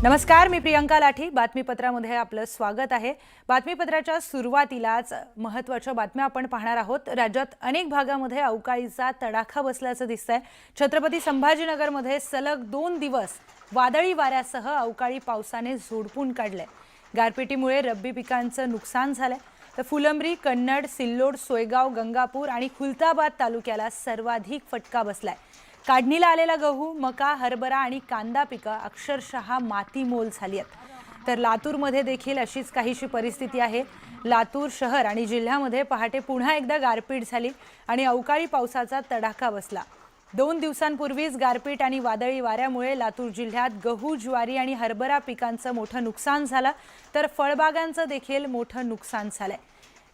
नमस्कार, मी प्रियंका लाठी. बातमीपत्रामध्ये आपलं स्वागत आहे. बातमीपत्राच्या सुरुवातीलाच महत्त्वाच्या बातम्या आपण पाहणार आहोत. राज्यात अनेक भागामध्ये अवकाळीचा तडाखा बसल्याचं दिसतंय. छत्रपती संभाजीनगरमध्ये सलग 2 दिवस वादळी वाऱ्यासह अवकाळी पावसाने झोडपून काढलंय. गारपिटीमुळे रब्बी पिकांचं नुकसान झालंय. तर फुलंब्री, कन्नड, सिल्लोड, सोयगाव, गंगापूर आणि खुलताबाद तालुक्याला सर्वाधिक फटका बसलाय. काढणीला आलेला गहू, मका, हरभरा आणि कांदा पिकं अक्षरशः मातीमोल झाली आहेत. तर लातूरमध्ये देखील अशीच काहीशी परिस्थिती आहे. लातूर शहर आणि जिल्ह्यामध्ये पहाटे पुन्हा एकदा गारपीट झाली आणि अवकाळी पावसाचा तडाखा बसला. 2 दिवसांपूर्वीच गारपीट आणि वादळी वाऱ्यामुळे लातूर जिल्ह्यात गहू, ज्वारी आणि हरभरा पिकांचं मोठं नुकसान झालं, तर फळबागांचं देखील मोठं नुकसान झालंय.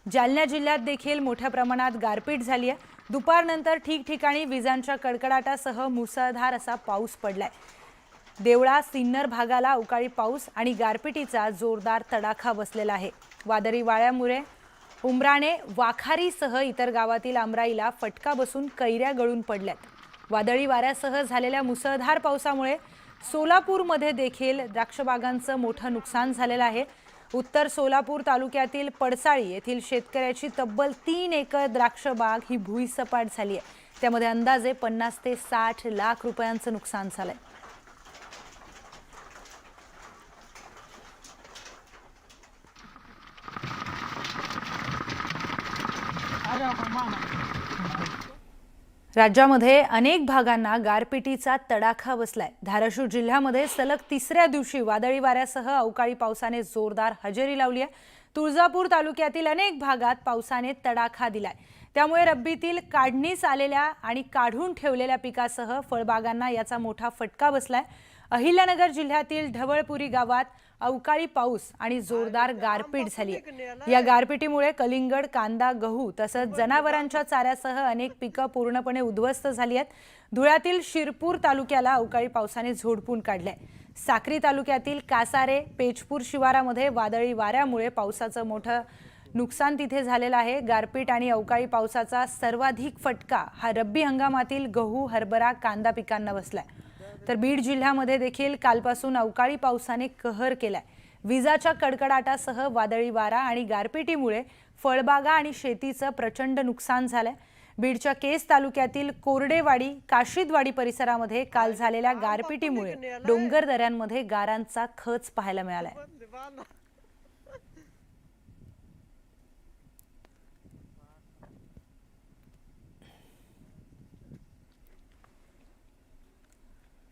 जालना जिल्ह्यात देखील मोठ्या प्रमाणात गारपीट झाली आहे. दुपारनंतर ठिकठिकाणी विजांच्या कडकडाटासह मुसळधार असा पाऊस पडलाय. देवळा, सिन्नर भागाला अवकाळी पाऊस आणि गारपिटीचा जोरदार तडाखा बसलेला आहे. वादळी वाऱ्यामुळे उमराणे, वाखारीसह इतर गावातील आमराईला फटका बसून कैऱ्या गळून पडल्यात. वादळी वाऱ्यासह झालेल्या मुसळधार पावसामुळे सोलापूरमध्ये देखील द्राक्षबागांचं मोठं नुकसान झालेलं आहे. उत्तर सोलापूर तालुक्यातील पडसाळी येथील शेतकऱ्याची तब्बल 3 एकर द्राक्षबाग ही भुईसपाट झाली आहे. त्यामध्ये अंदाजे 50 ते 60 लाख रुपयांचं नुकसान झालंय. राज्यामध्ये अनेक भागांना गारपिटीचा तडाखा बसलाय. धाराशिव जिल्ह्यामध्ये सलग 3ऱ्या दिवशी वादळी वाऱ्यासह अवकाळी पावसाने जोरदार हजेरी लावली आहे. तुळजापूर तालुक्यातील अनेक भागात पावसाने तडाखा दिलाय. त्यामुळे रब्बीतील काढणीस आलेल्या आणि काढून ठेवलेल्या पिकासह फळबागांना याचा मोठा फटका बसलाय. अहिल्यानगर जिल्ह्यातील ढवळपुरी गावात अवकाळी पाऊस आणि जोरदार गारपीट झाली आहे. या गारपिटीमुळे कलिंगड, कांदा, गहू तसंच जनावरांच्या चाऱ्यासह अनेक पिकं पूर्णपणे उद्ध्वस्त झाली आहेत. धुळ्यातील शिरपूर तालुक्याला अवकाळी पावसाने झोडपून काढलंय. साक्री तालुक्यातील कासारे, पेचपूर शिवारामध्ये वादळी वाऱ्यामुळे पावसाचं मोठं नुकसान तिथे झालेलं आहे. गारपीट आणि अवकाळी पावसाचा सर्वाधिक फटका हा रब्बी हंगामातील गहू, हरभरा, कांदा पिकांना बसलाय. तर बीड जिल्ह्यामध्ये देखील कालपासून अवकाळी पावसाने कहर केलाय. विजाच्या कडकडाटासह वादळी वारा आणि गारपिटीमुळे फळबागा आणि शेतीचं प्रचंड नुकसान झालंय. बीडच्या केस तालुक्यातील कोरडेवाडी, काशीदवाडी परिसरामध्ये काल झालेल्या गारपिटीमुळे डोंगर दऱ्यांमध्ये गारांचा खच पाहायला मिळालाय.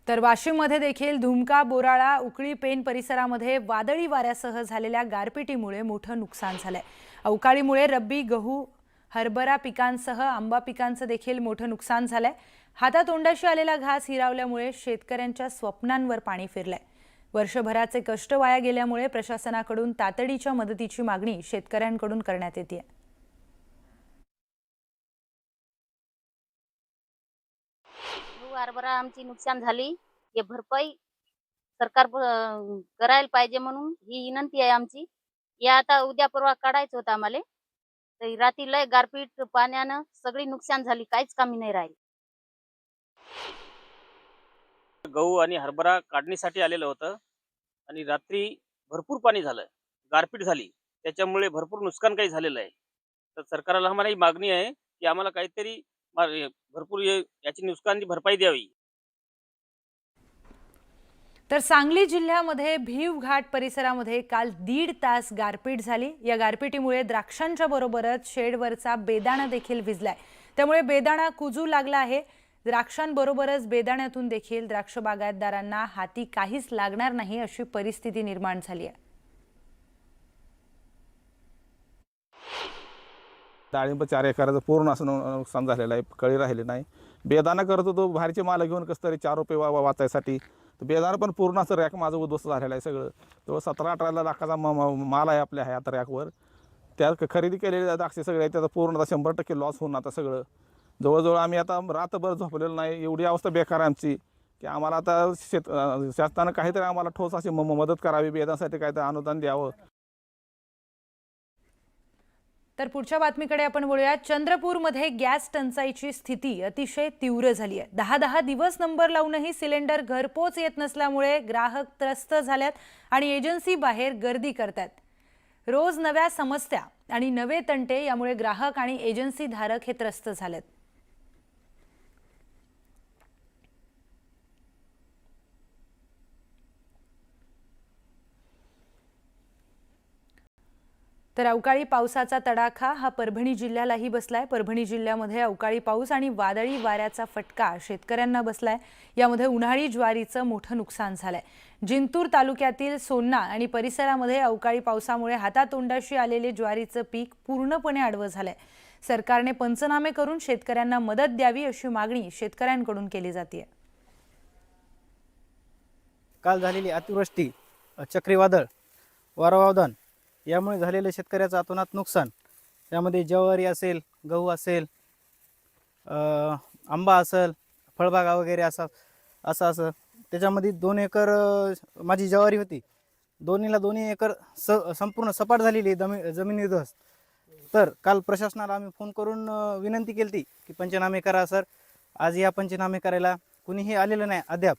तर वाशिममध्ये देखील धुमका, बोराळा, उकळी, पेन परिसरामध्ये वादळी वाऱ्यासह झालेल्या गारपिटीमुळे मोठं नुकसान झालंय. अवकाळीमुळे रब्बी गहू, हरभरा पिकांसह आंबा पिकांचं देखील मोठं नुकसान झालंय. हातातोंडाशी आलेला घास हिरावल्यामुळे शेतकऱ्यांच्या स्वप्नांवर पाणी फिरलंय. वर्षभराचे कष्ट वाया गेल्यामुळे प्रशासनाकडून तातडीच्या मदतीची मागणी शेतकऱ्यांकडून करण्यात येते. हरभरा आमची नुकसान झाली, हे भरपाई सरकार करायला पाहिजे म्हणून ही विनंती आहे आमची. या आता उद्या परवा काढायचं होतं आम्हाला, तर रात्री लय गारपीट पाण्यानं सगळी नुकसान झाली, काहीच कामी नाही राहिली. गहू आणि हरभरा काढणीसाठी आलेलं होतं आणि रात्री भरपूर पाणी झालं, गारपीट झाली, त्याच्यामुळे भरपूर नुकसान काही झालेलं आहे. तर सरकारला आम्हाला ही मागणी आहे की आम्हाला काहीतरी भरपूर याची नुकसानची भरपाई द्यावी. तर सांगली जिल्ह्यामध्ये भीव घाट परिसरामध्ये काल 1.5 तास गारपीट झाली. या गारपिटीमुळे द्राक्षांच्या बरोबरच शेडवरचा बेदाणा देखील भिजलाय. त्यामुळे बेदाणा कुजू लागला आहे. द्राक्षांबरोबरच बेदाण्यातून देखील द्राक्ष बागायतदारांना हाती काहीच लागणार नाही अशी परिस्थिती निर्माण झाली आहे. डाळिंब 4 एकराचं पूर्ण असं नुकसान झालेलं आहे. कळी राहिले नाही. बेदाणा करत होतो बाहेरचे माल घेऊन कसं तरी 4 रुपये वाचायसाठी. तर बेदाणा पण पूर्ण असं रॅक माझं उद्ध्वस्त झालेलं आहे सगळं. तो 17-18 लाखाचा माल आहे आपल्या आहे आता रॅकवर. त्यात खरेदी केलेले द्राक्षे सगळे त्याचा पूर्ण 100% लॉस होऊन आता सगळं जवळजवळ आम्ही आता रातभर झोपलेलं नाही. एवढी अवस्था बेकार आहे आमची की आम्हाला आता शासनानं काहीतरी आम्हाला ठोस अशी मदत करावी, बेदाण्यासाठी काहीतरी अनुदान द्यावं. तर पुढच्या बातमीकडे आपण बोलूया। चंद्रपूरमध्ये गॅस टंचाईची स्थिती अतिशय तीव्र झाली आहे। 10 दिवस नंबर लावूनही सिलेंडर घरपोच येत नसल्यामुळे ग्राहक त्रस्त झालेत आणि एजन्सी बाहेर गर्दी करतात। रोज नव्या समस्या आणि नवे तंटे यामुळे ग्राहक आणि एजन्सी धारक हे त्रस्त झालेत। तर अवकाळी पावसाचा तडाखा हा परभणी जिल्ह्यालाही बसलाय। परभणी जिल्ह्यामध्ये अवकाळी पाऊस आणि वादळी वाऱ्याचा फटका शेतकऱ्यांना बसलाय। यामध्ये उन्हाळी ज्वारीचं मोठं नुकसान झालंय। जिंतूर तालुक्यातील सोन्ना आणि परिसरामध्ये अवकाळी पावसामुळे हातातोंडाशी आलेले ज्वारीचं पीक पूर्णपणे आडवं झालंय। सरकारने पंचनामे करून शेतकऱ्यांना मदत द्यावी अशी मागणी शेतकऱ्यांकडून केली जाते। काल झालेली अतिवृष्टी, चक्रीवादळ, वादळ यामुळे झालेले शेतकऱ्याचं अतोनात नुकसान, त्यामध्ये ज्वारी असेल, गहू असेल, आंबा असेल, फळबागा वगैरे असं त्याच्यामध्ये 2 एकर माझी ज्वारी होती। दोन्ही एकर संपूर्ण सपाट झालेली जमीन उद्ध्वस्त। तर काल प्रशासनाला आम्ही फोन करून विनंती केली की पंचनामे करा सर। आज या पंचनामे करायला कुणीही आलेलं नाही अद्याप।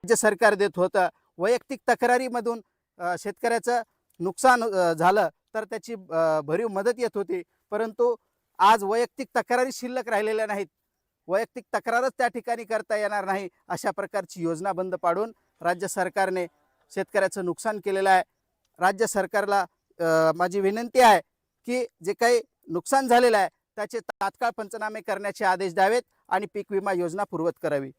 राज्य सरकार देत होतं। वैयक्तिक तक्रारीमधून शेतकऱ्याचं नुकसान झालं तर त्याची भरीव मदत येत होती, परंतु आज वैयक्तिक तक्रारी शिल्लक राहिलेल्या नाहीत। वैयक्तिक तक्रारच त्या ठिकाणी करता येणार नाही अशा प्रकारची योजना बंद पाडून राज्य सरकारने शेतकऱ्याचं नुकसान केलेलं आहे। राज्य सरकारला माझी विनंती आहे की जे काही नुकसान झालेलं आहे त्याचे तात्काळ पंचनामे करण्याचे आदेश द्यावेत आणि पीक विमा योजना पूर्ववत करावी।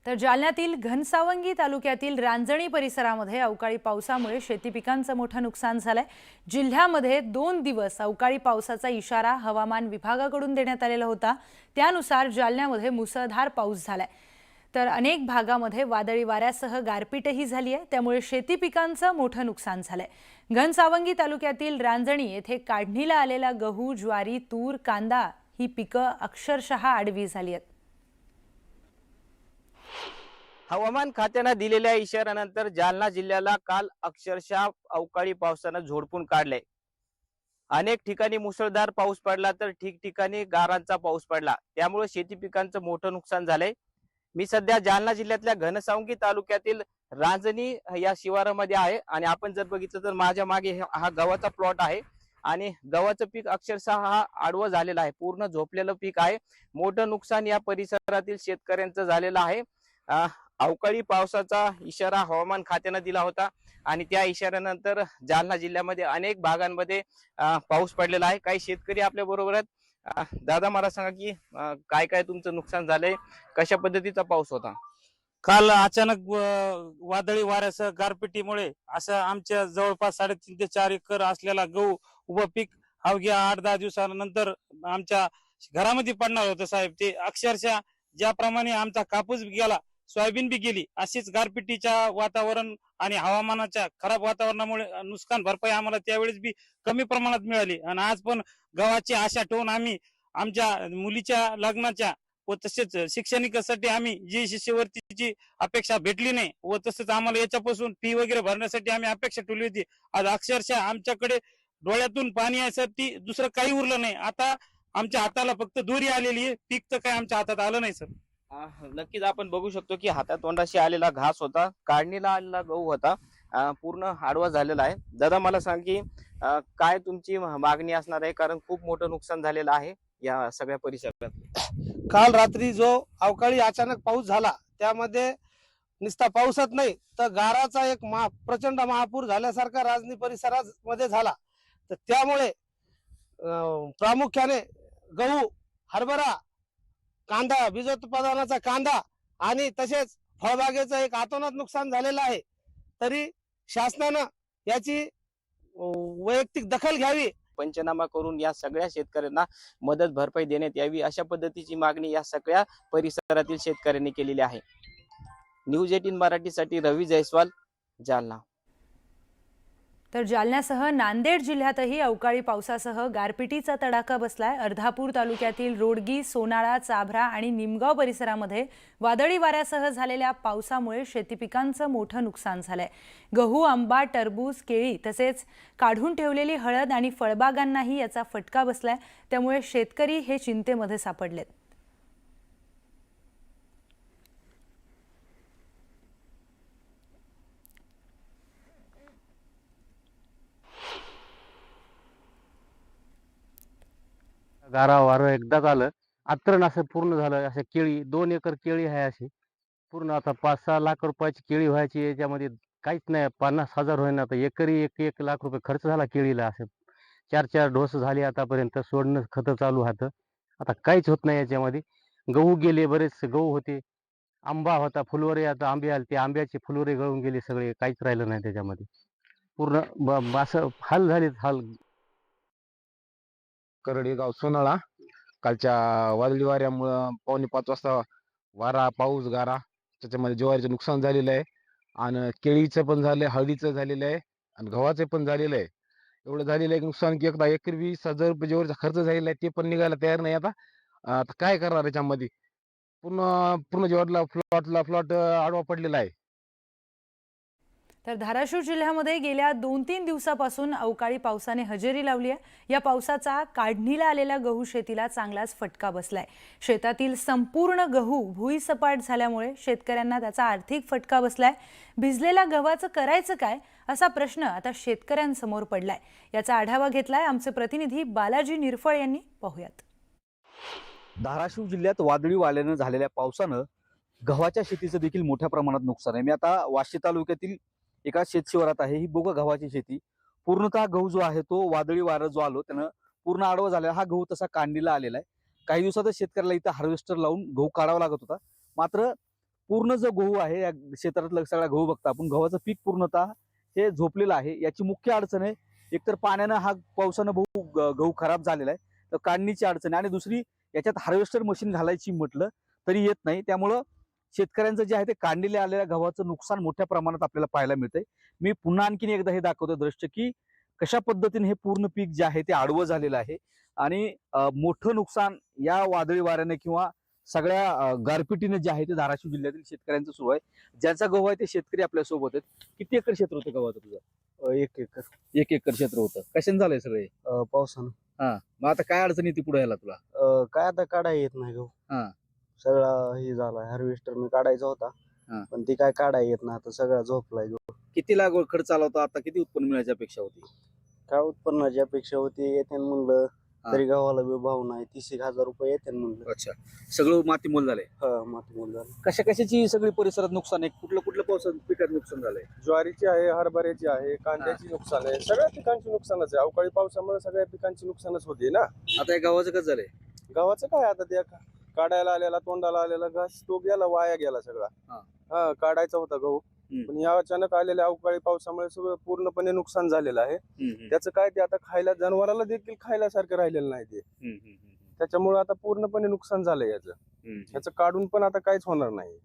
तर जालन्यातील घनसावंगी तालुक्यातील रांजणी परिसरामध्ये अवकाळी पावसामुळे शेती पिकांचं मोठं नुकसान झालंय। जिल्ह्यामध्ये 2 दिवस अवकाळी पावसाचा इशारा हवामान विभागाकडून देण्यात आलेला होता। त्यानुसार जालन्यामध्ये मुसळधार पाऊस झालाय। तर अनेक भागामध्ये वादळी वाऱ्यासह गारपीटही झाली आहे, त्यामुळे शेती पिकांचं मोठं नुकसान झालंय। घनसावंगी तालुक्यातील रांजणी येथे काढणीला आलेला गहू, ज्वारी, तूर, कांदा ही पिकं अक्षरशः आडवी झाली आहेत। हवामान खात्याने दिलेल्या इशाऱ्यानंतर जालना जिल्ह्याला काल अक्षरशः अवकाळी पावसानं झोडपून काढले। अनेक ठिकाणी मुसळधार पाऊस पडला तर ठिकठिकाणी गारांचा पाऊस पडला, त्यामुळे शेती पिकांचं मोठं नुकसान झालंय। मी सध्या जालना जिल्ह्यातल्या घनसावंगी तालुक्यातील रांजणी या शिवारामध्ये आहे आणि आपण जर बघितलं तर माझ्या मागे हा गव्हाचा प्लॉट आहे आणि गव्हाचं पीक अक्षरशः हा आडवं झालेलं आहे, पूर्ण झोपलेलं पीक आहे। मोठं नुकसान या परिसरातील शेतकऱ्यांचं झालेलं आहे। अवकाळी पावसाचा इशारा हवामान खात्याने दिला होता आणि त्या इशाऱ्यानंतर जालना जिल्ह्यामध्ये अनेक भागांमध्ये पाऊस पडलेला आहे। काही शेतकरी आपल्या बरोबर आहेत। दादा मला सांगा की काय काय तुमचं नुकसान झालंय, कशा पद्धतीचा पाऊस होता? काल अचानक वादळी वाऱ्यासह गारपिटीमुळे असं आमच्या जवळपास 3.5 ते 4 एकर असलेला गहू उभं पीक अवघ्या 8-10 दिवसानंतर आमच्या घरामध्ये पडणार होतं साहेब। ते अक्षरशः ज्याप्रमाणे आमचा कापूस गेला, सोयाबीन बी गेली, अशीच गारपिटीच्या वातावरण आणि हवामानाच्या खराब वातावरणामुळे नुकसान भरपाई आम्हाला त्यावेळेस बी कमी प्रमाणात मिळाली। आणि आज पण गव्हाची आशा ठेवून आम्ही आमच्या मुलीच्या लग्नाच्या व तसेच शैक्षणिकासाठी आम्ही जी शिष्यवृत्तीची अपेक्षा भेटली नाही व तसंच आम्हाला याच्यापासून फी वगैरे भरण्यासाठी आम्ही अपेक्षा ठेवली होती, आज अक्षरशः आमच्याकडे डोळ्यातून पाणी यासाठी दुसरं काही उरलं नाही। आता आमच्या हाताला फक्त दोरी आलेली आहे, पीक तर काही आमच्या हातात आलं नाही सर। नक्कीच आपण बघू शकतो की हातातोंडाशी आलेला घास होता, काढणीला आलेला गहू होता, पूर्ण आडवा झालेला आहे। दादा मला सांग की काय तुमची मागणी असणार आहे, कारण खूप मोठं नुकसान झालेलं आहे या सगळ्या परिसरात। काल रात्री जो अवकाळी अचानक पाऊस झाला त्यामध्ये नुसता पाऊसच नाही तर गाराचा एक प्रचंड महापूर झाल्यासारखा रांजणी परिसरामध्ये झाला। तर त्यामुळे प्रामुख्याने गहू, हरभरा, कांदा, बीज उत्पादनाचा कांदा आणि तसेच फळबागेचं एक अतोनात नुकसान झालेलं आहे। तरी शासनानं याची वैयक्तिक दखल घ्यावी, पंचनामा करून या सगळ्या शेतकऱ्यांना मदत भरपाई देण्यात यावी अशा पद्धतीची मागणी या सगळ्या परिसरातील शेतकऱ्यांनी केलेली आहे। न्यूज 18 मराठीसाठी रवी जयस्वाल, जालना। तर जालन्यासह नांदेड जिल्ह्यातही अवकाळी पावसासह गारपिटीचा तडाखा बसलाय। अर्धापूर तालुक्यातील रोडगी, सोनाळा, चाभरा आणि निमगाव परिसरामध्ये वादळी वाऱ्यासह झालेल्या पावसामुळे शेती पिकांचं मोठं नुकसान झालंय। गहू, आंबा, टरबूज, केळी तसेच काढून ठेवलेली हळद आणि फळबागांनाही याचा फटका बसलाय। त्यामुळे शेतकरी हे चिंतेमध्ये सापडलेत। गारा वारं एकदाच आलं, आतरण असं पूर्ण झालं। अशा केळी 2 एकर केळी आहे अशी पूर्ण, आता 5-6 लाख रुपयाची केळी व्हायची, याच्यामध्ये काहीच नाही। 50,000 होईना, आता एकरी 1 लाख रुपये खर्च झाला केळीला। असं 4 डोस झाले आतापर्यंत, सोडणं खतं चालू होतं, आता काहीच होत नाही याच्यामध्ये। गहू गेले, बरेच गहू होते, आंबा होता, फुलवरे आता आंबे आले, ते आंब्याचे फुलवरे गळून गेले सगळे, काहीच राहिलं नाही त्याच्यामध्ये। पूर्ण असं हाल झाले हाल। करडी गाव सोनाळा, कालच्या वादळी वाऱ्यामुळं 4:45 वाजता वारा, पाऊस, गारा त्याच्यामध्ये ज्वारीचं नुकसान झालेलं आहे आणि केळीचं पण झालंय, हळदीचं झालेलं आहे आणि गव्हाचं पण झालेलं आहे। एवढं झालेलं आहे की नुकसान की एकदा एकरी 20,000 रुपये ज्वारीचा खर्च झालेला आहे, ते पण निघायला तयार नाही। आता काय करणार याच्यामध्ये? पूर्ण पूर्ण ज्वारीला प्लॉट आडवा पडलेला आहे। तर धाराशिव जिल्ह्यामध्ये गेल्या 2-3 दिवसापासून अवकाळी पावसाने हजेरी लावली आहे। या पावसाचा काढणीला आलेल्या गहू शेतीला चांगलाच फटका बसलाय। शेतातील संपूर्ण गहू भुईसपाट झाल्यामुळे शेतकऱ्यांना त्याचा आर्थिक फटका बसलाय। भिजलेल्या गव्हाचं करायचं काय, असा प्रश्न आता शेतकऱ्यांसमोर पडलाय। याचा आढावा घेतलाय आमचे प्रतिनिधी बालाजी निरफळ यांनी। पाहूयात। धाराशिव जिल्ह्यात वादळी वाऱ्यानं झालेल्या पावसानं गव्हाच्या शेतीचं देखील मोठ्या प्रमाणात नुकसान आहे। मी आता वाशी तालुक्यातील एका शेतशिवारात आहे। ही बोग गव्हाची शेती, पूर्णतः गहू जो आहे तो वादळी वारं जो आलो त्यानं पूर्ण आडवा झालेला। हा गहू तसा काढणीला आलेला आहे। काही दिवसातच शेतकऱ्याला इथं हार्वेस्टर लावून गहू काढावा लागत होता, मात्र पूर्ण जो गहू आहे या क्षेत्रातला सगळा गहू बघता आपण, गव्हाचं पीक पूर्णतः हे झोपलेलं आहे। याची मुख्य अडचण आहे, एकतर पाण्यानं हा पावसानं गहू खराब झालेला आहे, तर काढणीची अडचण आहे, आणि दुसरी याच्यात हार्वेस्टर मशीन घालायची म्हटलं तरी येत नाही। त्यामुळं शेतकऱ्यांचं जे आहे ते काढणीला आलेल्या गव्हाचं नुकसान मोठ्या प्रमाणात आपल्याला पाहायला मिळतंय। मी पुन्हा आणखीन एकदा हे दाखवतो दृश्य की कशा पद्धतीने हे पूर्ण पीक जे आहे ते आडवं झालेलं आहे आणि मोठं नुकसान या वादळी वाऱ्याने किंवा सगळ्या गारपिटीने जे आहे ते धाराशिव जिल्ह्यातील शेतकऱ्यांचं सुरू आहे। ज्यांचा गहू आहे ते शेतकरी आपल्या सोबत आहेत। किती एकर क्षेत्र होतं गव्हाचं तुझं? 1 एकर 1 एकर क्षेत्र होतं। कशाने झालंय सगळे? पावसानं। हा, मग आता काय अडचण येते पुढे याला तुला? काय आता काढाय येत नाही गहू, हा, सगळा हे झालाय। हार्वेस्टर मी काढायचा होता, हा. पण ती काय काढाय येत नाही, आता सगळा झोपलाय गहू। किती लागवड खर्च आला होता? आता किती उत्पन्न मिळायची अपेक्षा होती? काय उत्पन्नाची अपेक्षा होती येते म्हणलं, हा. तरी गव्हाला बी भाव नाही। 30,000 रुपये येते म्हणलं। अच्छा, सगळं मातीमोल झालंय? हा, मातीमोल झालं। कशाची सगळी परिसरात नुकसान आहे? कुठल्या पावसात पिकात नुकसान झालंय? ज्वारीची आहे, हरभऱ्याची आहे, कांद्याची नुकसान आहे, सगळ्या पिकांची नुकसानच आहे। अवकाळी पावसामुळे सगळ्या पिकांची नुकसानच होते ना। आता या गावाचं कसं झालंय? गव्हाचं काय, आता त्या काढायला आलेला, तोंडाला आलेला घास तो गेला, वाया गेला सगळा। हा, काढायचा होता गहू, पण या अचानक आलेल्या अवकाळी पावसामुळे सगळं पूर्णपणे नुकसान झालेलं आहे। त्याचं काय, ते आता खायला जनावराला देखील खायल्यासारखं राहिलेलं नाही ते, त्याच्यामुळे आता पूर्णपणे नुकसान झालंय याचं काढून पण आता काहीच होणार नाही।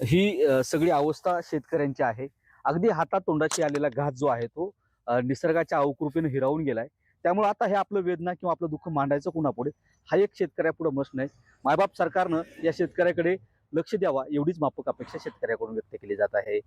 ही सगळी अवस्था शेतकऱ्यांची आहे। अगदी हातात तोंडाशी आलेला घास जो आहे तो निसर्गाच्या अवकृपेने हिरावून गेलाय। त्यामुळे आता हे आपलं वेदना किंवा आपलं दुःख मांडायचं कुणापुढे, हा एक शेतकऱ्यापुढे प्रश्न आहे। मायबाप सरकारनं या शेतकऱ्याकडे लक्ष द्यावा, एवढीच माफक अपेक्षा शेतकऱ्याकडून व्यक्त केली जात आहे।